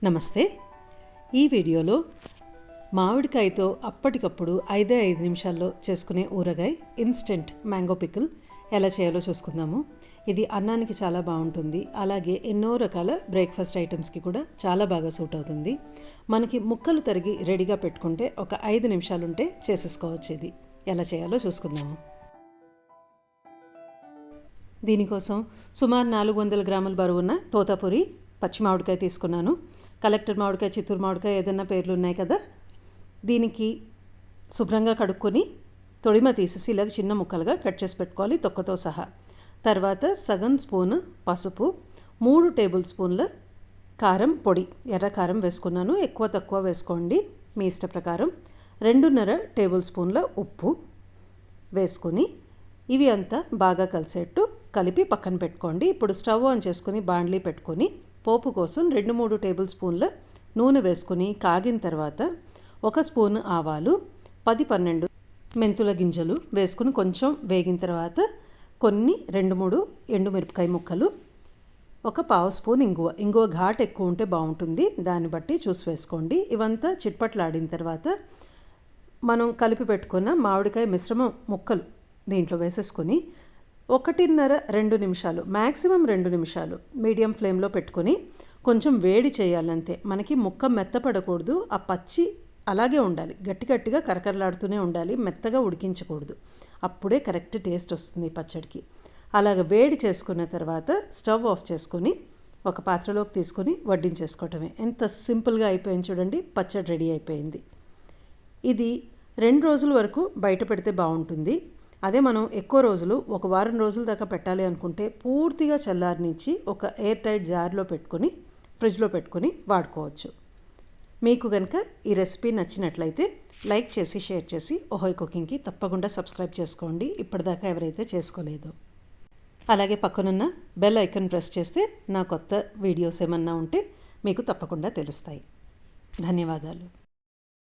నమస్తే. ఈ వీడియోలో మామిడికాయతో అప్పటికప్పుడు 5 నిమిషాల్లో చేసుకునే ఊరగాయ ఇన్స్టెంట్ మ్యాంగో పికిల్ ఎలా చేయాలో చూసుకుందాము. ఇది అన్నానికి చాలా బాగుంటుంది. అలాగే ఎన్నో రకాల బ్రేక్ఫాస్ట్ ఐటమ్స్కి కూడా చాలా బాగా సూట్ అవుతుంది. మనకి ముక్కలు తరిగి రెడీగా పెట్టుకుంటే ఒక 5 నిమిషాలుంటే చేసేసుకోవచ్చు. ఇది ఎలా చేయాలో చూసుకుందాము. దీనికోసం సుమారు 400 గ్రాముల బరువున్న తోతాపురి పచ్చి మామిడికాయ తీసుకున్నాను. కలెక్టర్ మామిడికాయ, చిత్తూరు మామిడికాయ ఏదైనా పేర్లు ఉన్నాయి కదా. దీనికి శుభ్రంగా కడుక్కొని తొడిమ తీసేసి ఇలా చిన్న ముక్కలుగా కట్ చేసి పెట్టుకోవాలి, తొక్కతో సహా. తర్వాత సగం స్పూను పసుపు, 3 టేబుల్ స్పూన్ల కారం పొడి, ఎర్ర కారం వేసుకున్నాను. ఎక్కువ తక్కువ వేసుకోండి మీ ఇష్ట ప్రకారం. 2.5 టేబుల్ స్పూన్ల ఉప్పు వేసుకొని ఇవి అంతా బాగా కలిసేట్టు కలిపి పక్కన పెట్టుకోండి. ఇప్పుడు స్టవ్ ఆన్ చేసుకుని బాండ్లీ పెట్టుకొని పోపు కోసం 2-3 టేబుల్ స్పూన్ల నూనె వేసుకుని కాగిన తర్వాత 1 స్పూన్ ఆవాలు, 10-12 మెంతుల గింజలు వేసుకుని కొంచెం వేగిన తర్వాత కొన్ని 2-3 ఎండుమిరపకాయ ముక్కలు, 1/2 స్పూన్ ఇంగువ ఘాట్ ఎక్కువ ఉంటే బాగుంటుంది, దాన్ని బట్టి చూసి వేసుకోండి. ఇవంతా చిట్పట్లాడిన తర్వాత మనం కలిపి పెట్టుకున్న మామిడికాయ మిశ్రమం ముక్కలు దీంట్లో వేసేసుకొని 1.5-2 నిమిషాలు, మ్యాక్సిమం 2 నిమిషాలు మీడియం ఫ్లేమ్లో పెట్టుకొని కొంచెం వేడి చేయాలంతే. మనకి ముక్క మెత్తపడకూడదు, ఆ పచ్చి అలాగే ఉండాలి, గట్టిగా కరకరలాడుతూనే ఉండాలి, మెత్తగా ఉడికించకూడదు. అప్పుడే కరెక్ట్ టేస్ట్ వస్తుంది పచ్చడికి. అలాగ వేడి చేసుకున్న తర్వాత స్టవ్ ఆఫ్ చేసుకొని ఒక పాత్రలోకి తీసుకొని వడ్డించేసుకోవటమే. ఎంత సింపుల్గా అయిపోయింది చూడండి, పచ్చడి రెడీ అయిపోయింది. ఇది 2 రోజుల వరకు బయట పెడితే బాగుంటుంది. అదే మనం ఎక్కువ రోజులు, 1 వారం రోజుల దాకా పెట్టాలి అనుకుంటే పూర్తిగా చల్లారనిచ్చి ఒక ఎయిర్ టైట్ జార్లో పెట్టుకొని ఫ్రిడ్జ్లో పెట్టుకొని వాడుకోవచ్చు. మీకు కనుక ఈ రెసిపీ నచ్చినట్లయితే లైక్ చేసి షేర్ చేసి ఓహోయ్ కుకింగ్కి తప్పకుండా సబ్స్క్రైబ్ చేసుకోండి, ఇప్పటిదాకా ఎవరైతే చేసుకోలేదో. అలాగే పక్కనున్న బెల్ ఐకాన్ ప్రెస్ చేస్తే నా కొత్త వీడియోస్ ఏమన్నా ఉంటే మీకు తప్పకుండా తెలుస్తాయి. ధన్యవాదాలు.